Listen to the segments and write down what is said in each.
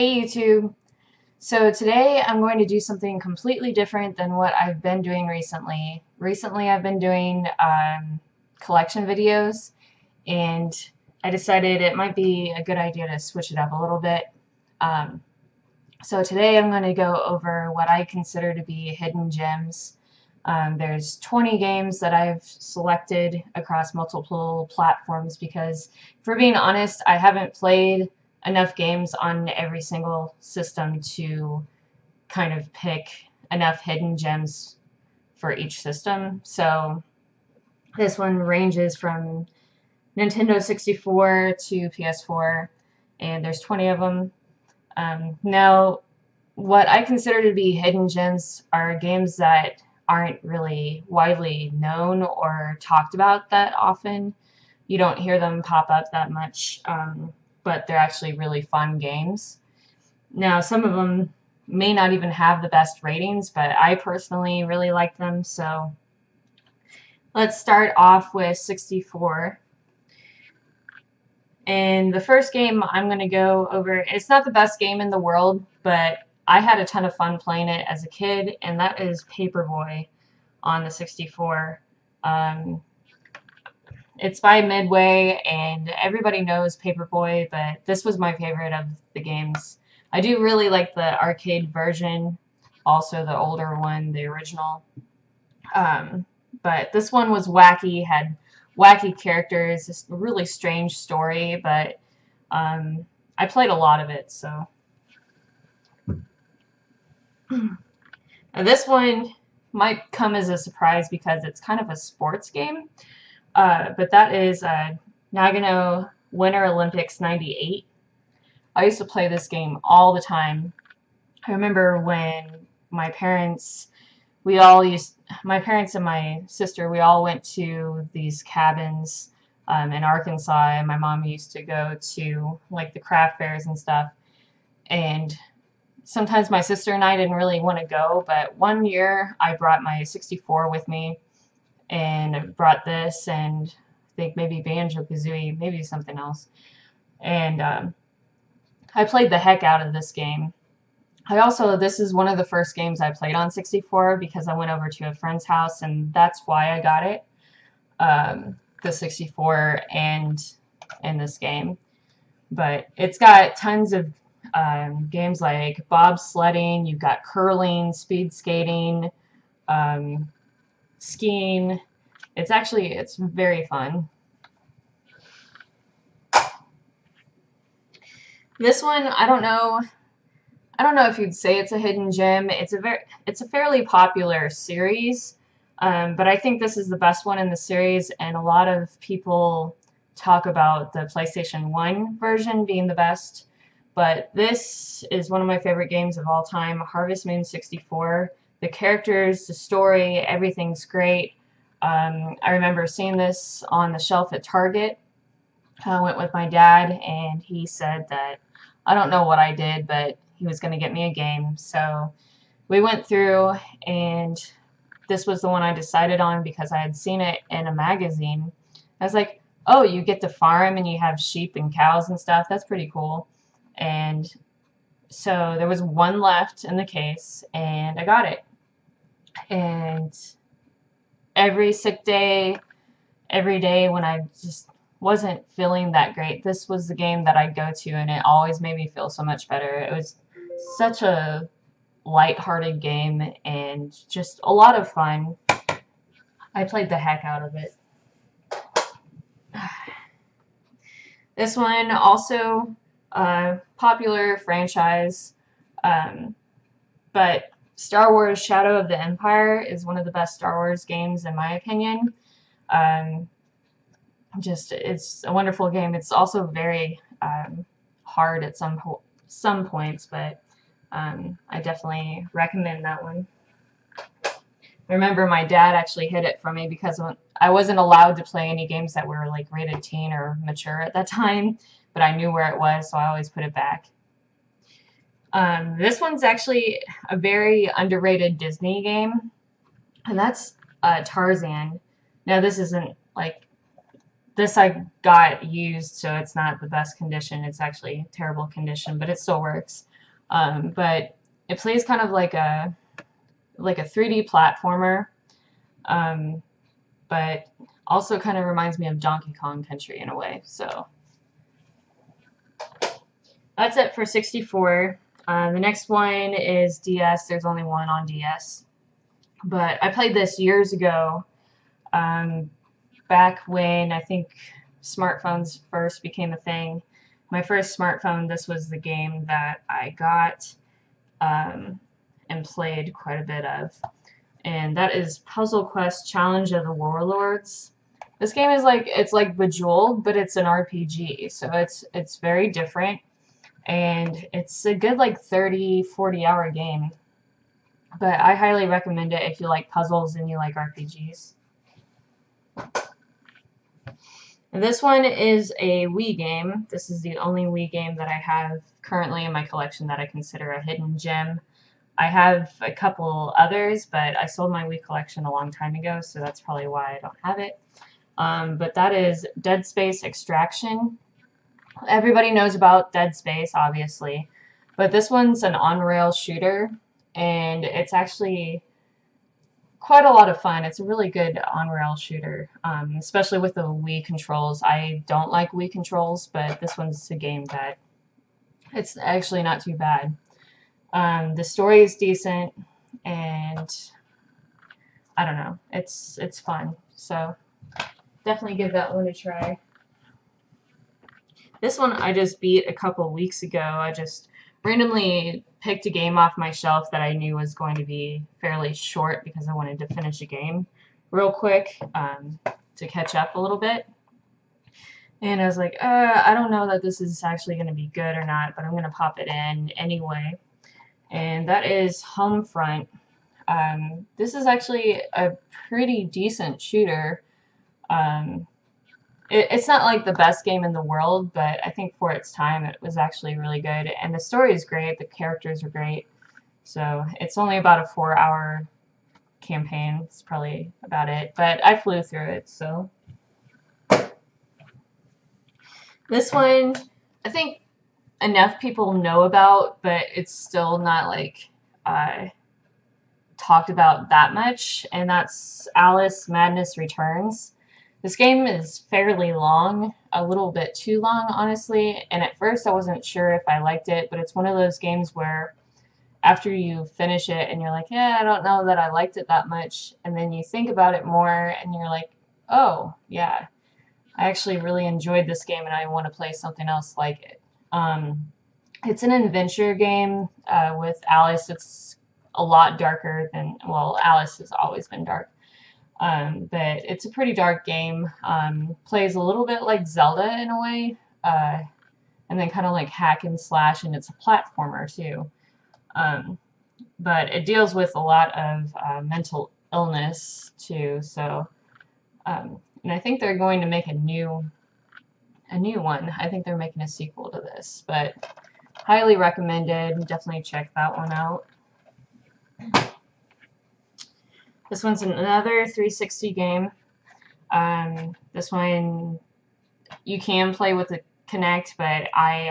Hey YouTube! So today I'm going to do something completely different than what I've been doing recently. Recently I've been doing collection videos, and I decided it might be a good idea to switch it up a little bit. Um, so today I'm going to go over what I consider to be hidden gems. There's 20 games that I've selected across multiple platforms because, for being honest, I haven't played enough games on every single system to kind of pick enough hidden gems for each system. So this one ranges from Nintendo 64 to PS4, and there's 20 of them. Now, what I consider to be hidden gems are games that aren't really widely known or talked about that often. You don't hear them pop up that much, but they're actually really fun games. Now, some of them may not even have the best ratings, but I personally really like them. So let's start off with 64. And the first game I'm going to go over, it's not the best game in the world, but I had a ton of fun playing it as a kid, and that is Paperboy on the 64. It's by Midway, and everybody knows Paperboy, but this was my favorite of the games. I do really like the arcade version, also the older one, the original. But this one was wacky, had wacky characters, just a really strange story, but I played a lot of it, so. Now this one might come as a surprise because it's kind of a sports game, but that is Nagano Winter Olympics 98. I used to play this game all the time. I remember when my parents and my sister, we all went to these cabins in Arkansas, and my mom used to go to like the craft fairs and stuff. And sometimes my sister and I didn't really want to go, but one year I brought my 64 with me and brought this and I think maybe Banjo-Kazooie, maybe something else. And I played the heck out of this game. This is one of the first games I played on 64 because I went over to a friend's house, and that's why I got it, the 64 and this game. But it's got tons of games like bobsledding, you've got curling, speed skating, skiing. It's very fun. This one, I don't know if you'd say it's a hidden gem. It's a fairly popular series, but I think this is the best one in the series, and a lot of people talk about the PlayStation 1 version being the best. But this is one of my favorite games of all time, Harvest Moon 64. The characters, the story, everything's great. I remember seeing this on the shelf at Target. I went with my dad, and he said that, I don't know what I did, but he was going to get me a game. So we went through, and this was the one I decided on because I had seen it in a magazine. I was like, oh, you get to farm and you have sheep and cows and stuff. That's pretty cool. And so there was one left in the case, and I got it. And every sick day, every day when I just wasn't feeling that great, this was the game that I'd go to, and it always made me feel so much better. It was such a light-hearted game and just a lot of fun. I played the heck out of it. This one also popular franchise, but Star Wars Shadow of the Empire is one of the best Star Wars games in my opinion. It's a wonderful game. It's also very hard at some points, but I definitely recommend that one. I remember my dad actually hid it from me because I wasn't allowed to play any games that were like rated teen or mature at that time, but I knew where it was, so I always put it back. This one's actually a very underrated Disney game, and that's Tarzan. Now this isn't like, this I got used, so it's not the best condition. It's actually terrible condition, but it still works. But it plays kind of like a 3D platformer, um, but also kind of reminds me of Donkey Kong Country in a way. So that's it for 64. The next one is DS. There's only one on DS. But I played this years ago, um, back when I think smartphones first became a thing. My first smartphone, this was the game that I got, um, and played quite a bit of. And that is Puzzle Quest Challenge of the Warlords. This game is like Bejeweled, but it's an RPG, so it's very different, and it's a good like 30-40 hour game. But I highly recommend it if you like puzzles and you like RPGs. And this one is a Wii game. This is the only Wii game that I have currently in my collection that I consider a hidden gem. I have a couple others, but I sold my Wii collection a long time ago, so that's probably why I don't have it. But that is Dead Space Extraction. Everybody knows about Dead Space, obviously, but this one's an on-rail shooter, and it's actually quite a lot of fun. It's a really good on-rail shooter, especially with the Wii controls. I don't like Wii controls, but this one's a game that it's actually not too bad. The story is decent, and I don't know, it's fun. So definitely give that one a try. This one I just beat a couple weeks ago. I just randomly picked a game off my shelf that I knew was going to be fairly short because I wanted to finish a game real quick, to catch up a little bit. And I was like, I don't know that this is actually going to be good or not, but I'm going to pop it in anyway. And that is Homefront. This is actually a pretty decent shooter. It's not like the best game in the world, but I think for its time it was actually really good. And the story is great, the characters are great. So it's only about a 4-hour campaign. It's probably about it. But I flew through it, so. This one, I think enough people know about, but it's still not like talked about that much, and that's Alice Madness Returns. This game is fairly long, a little bit too long, honestly, and at first I wasn't sure if I liked it, but it's one of those games where after you finish it and you're like, yeah, I don't know that I liked it that much, and then you think about it more and you're like, oh, yeah, I actually really enjoyed this game and I want to play something else like it. It's an adventure game with Alice. It's a lot darker than, well, Alice has always been dark. But it's a pretty dark game. Plays a little bit like Zelda in a way, and then kind of like hack and slash, and it's a platformer too. But it deals with a lot of mental illness too. So, and I think they're going to make a new one. I think they're making a sequel to this, but highly recommended. Definitely check that one out. This one's another 360 game. This one you can play with the Kinect, but I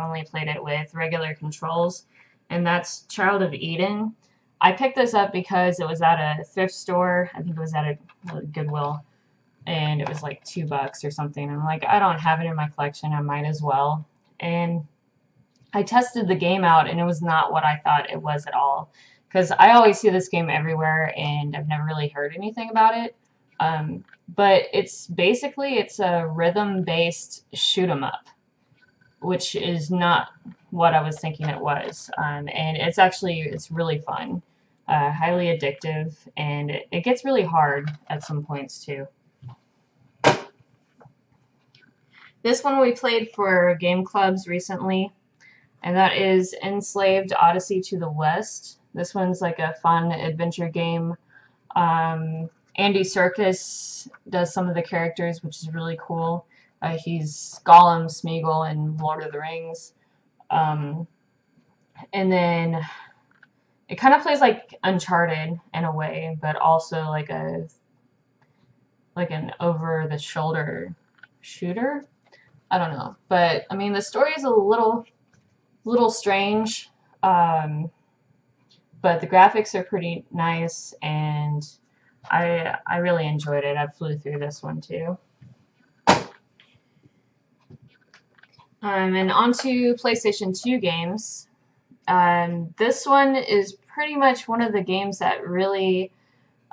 only played it with regular controls, and that's Child of Eden. I picked this up because it was at a thrift store. I think it was at a Goodwill, and it was like $2 or something. I'm like, I don't have it in my collection, I might as well. And I tested the game out, and it was not what I thought it was at all. Because I always see this game everywhere, and I've never really heard anything about it. But it's a rhythm-based shoot 'em up, which is not what I was thinking it was. And it's really fun, highly addictive, and it gets really hard at some points too. This one we played for game clubs recently, and that is Enslaved Odyssey to the West. This one's like a fun adventure game. Andy Serkis does some of the characters, which is really cool. He's Gollum, Smeagol, in Lord of the Rings. And then it kind of plays like Uncharted in a way, but also like an over-the-shoulder shooter. I don't know, but I mean the story is a little strange. But the graphics are pretty nice, and I really enjoyed it. I flew through this one too. And on to PlayStation 2 games. This one is pretty much one of the games that really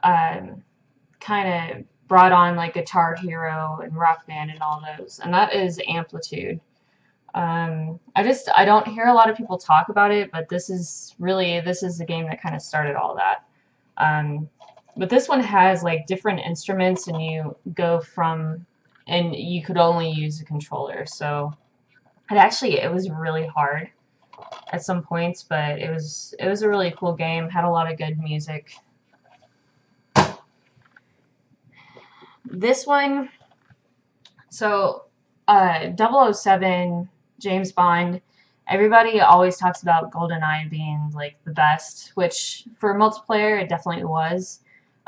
kind of brought on like Guitar Hero and Rock Band and all those, and that is Amplitude. I don't hear a lot of people talk about it, but this is the game that kind of started all that. But this one has like different instruments, and you could only use a controller. So it was really hard at some points, but it was a really cool game. Had a lot of good music. This one, so 007, James Bond, everybody always talks about GoldenEye being like the best, which for multiplayer it definitely was.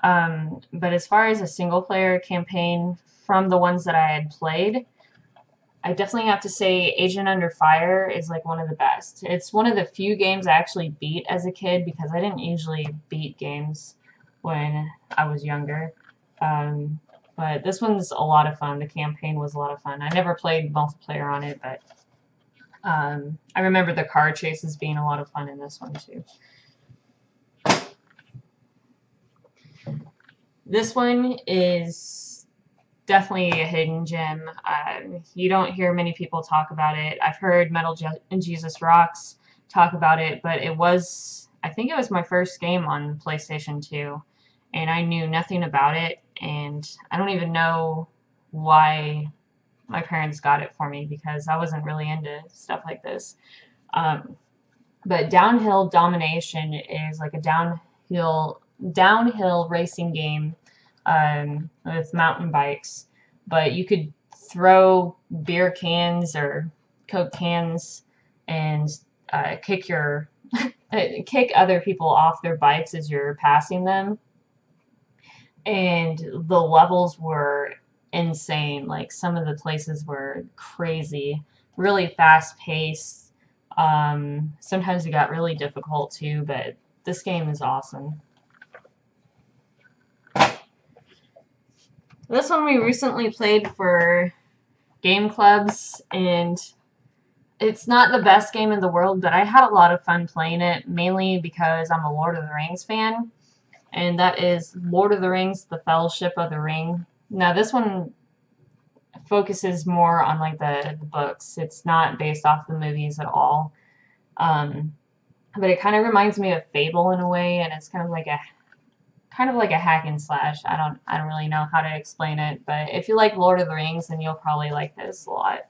But as far as a single player campaign from the ones that I had played, I definitely have to say Agent Under Fire is like one of the best. It's one of the few games I actually beat as a kid because I didn't usually beat games when I was younger. But this one's a lot of fun. The campaign was a lot of fun. I never played multiplayer on it, but I remember the car chases being a lot of fun in this one too. This one is definitely a hidden gem. You don't hear many people talk about it. I've heard Metal Jesus Rocks talk about it, but I think it was my first game on PlayStation 2, and I knew nothing about it, and I don't even know why my parents got it for me because I wasn't really into stuff like this. But Downhill Domination is like a downhill racing game with mountain bikes, but you could throw beer cans or Coke cans and kick other people off their bikes as you're passing them. And the levels were insane. Like some of the places were crazy, really fast paced. Sometimes it got really difficult too, but this game is awesome. This one we recently played for game clubs, and it's not the best game in the world, but I had a lot of fun playing it, mainly because I'm a Lord of the Rings fan, and that is Lord of the Rings, The Fellowship of the Ring. Now, this one focuses more on like the books. It's not based off the movies at all. But it kind of reminds me of Fable in a way, and it's kind of like a hack and slash. I don't really know how to explain it, but if you like Lord of the Rings, then you'll probably like this a lot.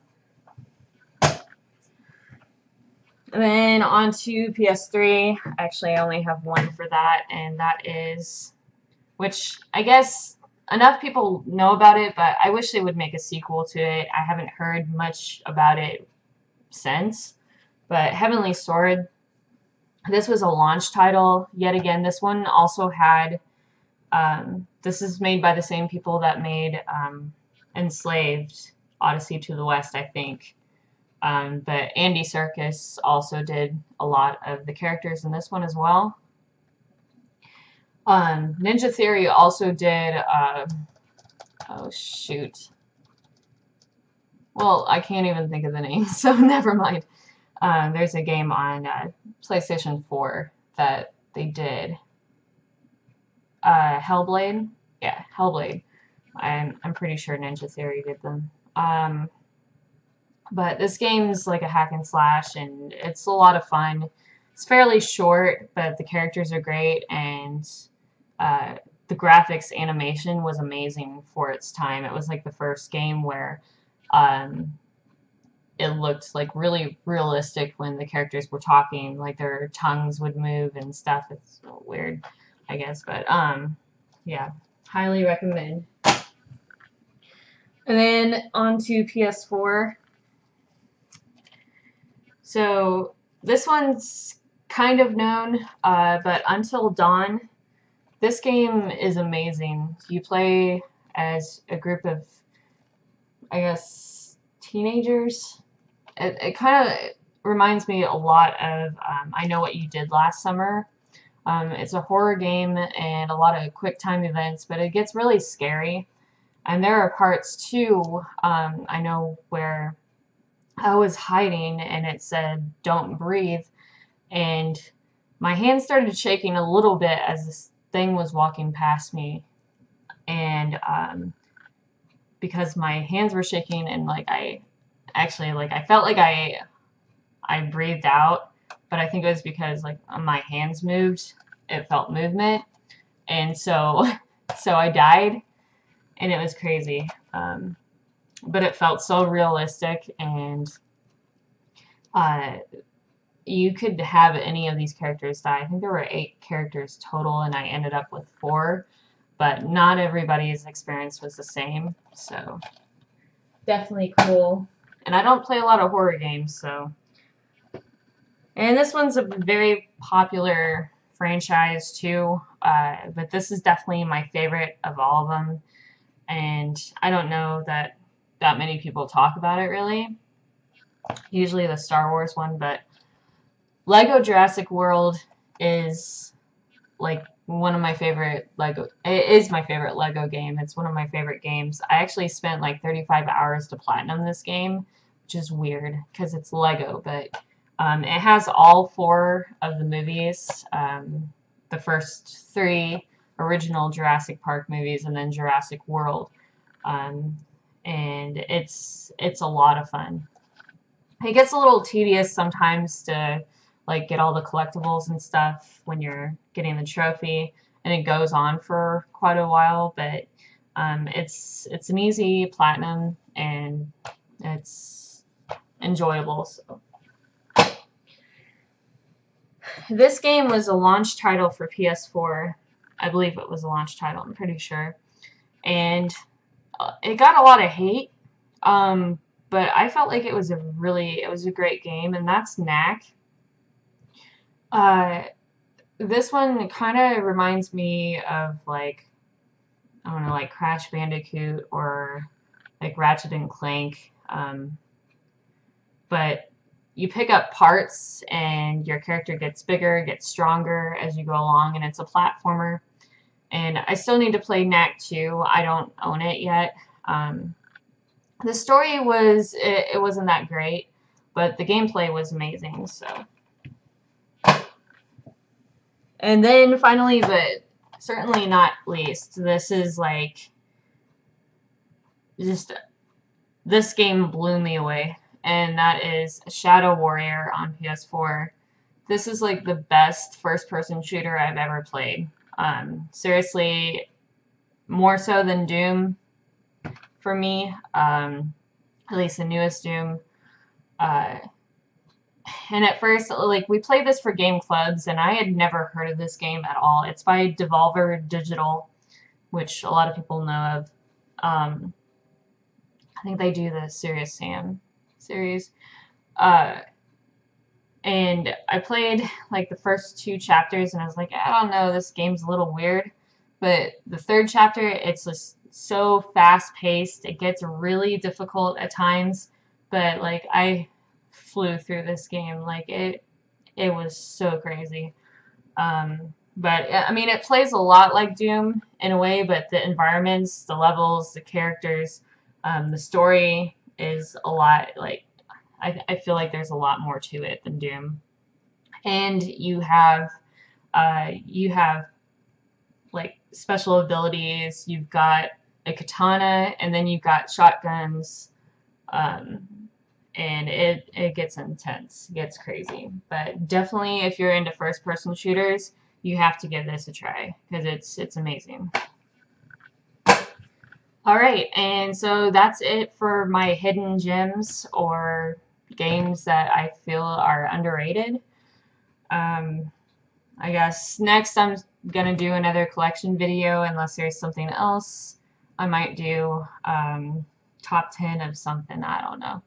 And then on to PS3. Actually, I only have one for that, and that is, which I guess enough people know about it, but I wish they would make a sequel to it. I haven't heard much about it since. But Heavenly Sword, this was a launch title. Yet again, this one also had, this is made by the same people that made Enslaved, Odyssey to the West, I think. But Andy Serkis also did a lot of the characters in this one as well. Ninja Theory also did, oh shoot. Well, I can't even think of the name, so never mind. There's a game on PlayStation 4 that they did. Hellblade? Yeah, Hellblade. I'm pretty sure Ninja Theory did them. But this game's like a hack and slash, and it's a lot of fun. It's fairly short, but the characters are great, and the graphics animation was amazing for its time. It was like the first game where it looked like really realistic when the characters were talking, like their tongues would move and stuff. It's weird, I guess, but yeah, highly recommend. And then on to PS4. So this one's kind of known, but Until Dawn, this game is amazing. You play as a group of, I guess, teenagers. It kind of, reminds me a lot of I Know What You Did Last Summer. It's a horror game and a lot of quick time events, but it gets really scary. And there are parts too, I know, where I was hiding and it said, "Don't breathe." And my hand started shaking a little bit as this thing was walking past me. And because my hands were shaking and like I felt like I breathed out, but I think it was because like my hands moved. It felt movement. And so so I died and it was crazy. But it felt so realistic, and uh, you could have any of these characters die. I think there were 8 characters total, and I ended up with 4, but not everybody's experience was the same, so definitely cool. And I don't play a lot of horror games, so. And this one's a very popular franchise too, but this is definitely my favorite of all of them. And I don't know that many people talk about it really. Usually the Star Wars one, but Lego Jurassic World is like one of my favorite Lego. It is my favorite Lego game. It's one of my favorite games. I actually spent like 35 hours to platinum this game, which is weird because it's Lego, but it has all 4 of the movies. The first 3 original Jurassic Park movies, and then Jurassic World. And it's a lot of fun. It gets a little tedious sometimes to like get all the collectibles and stuff when you're getting the trophy, and it goes on for quite a while, but it's an easy platinum and it's enjoyable. So this game was a launch title for PS4. I believe it was a launch title, I'm pretty sure. And it got a lot of hate, but I felt like it was a great game, and that's Knack. This one kind of reminds me of like, I don't know, like Crash Bandicoot or like Ratchet and Clank, but you pick up parts and your character gets bigger, gets stronger as you go along, and it's a platformer. And I still need to play Knack 2. I don't own it yet. The story it wasn't that great, but the gameplay was amazing. So, and then finally, but certainly not least, this is like just this game blew me away, and that is Shadow Warrior on PS4. This is like the best first-person shooter I've ever played. Seriously, more so than Doom for me, at least the newest Doom. And at first, like, we played this for game clubs, and I had never heard of this game at all. It's by Devolver Digital, which a lot of people know of. I think they do the Serious Sam series. And I played like the first 2 chapters, and I was like, I don't know, this game's a little weird. But the 3rd chapter, it's just so fast-paced. It gets really difficult at times, but like I flew through this game. Like it was so crazy. But I mean, it plays a lot like Doom in a way, but the environments, the levels, the characters, the story is a lot like. I feel like there's a lot more to it than Doom. And you have like special abilities. You've got a katana, and then you've got shotguns. And it gets intense, it gets crazy. But definitely, if you're into first-person shooters, you have to give this a try because it's amazing. All right, and so that's it for my hidden gems or games that I feel are underrated. I guess next I'm gonna do another collection video, unless there's something else I might do. Top 10 of something, I don't know.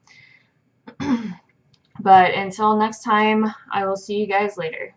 But until next time, I will see you guys later.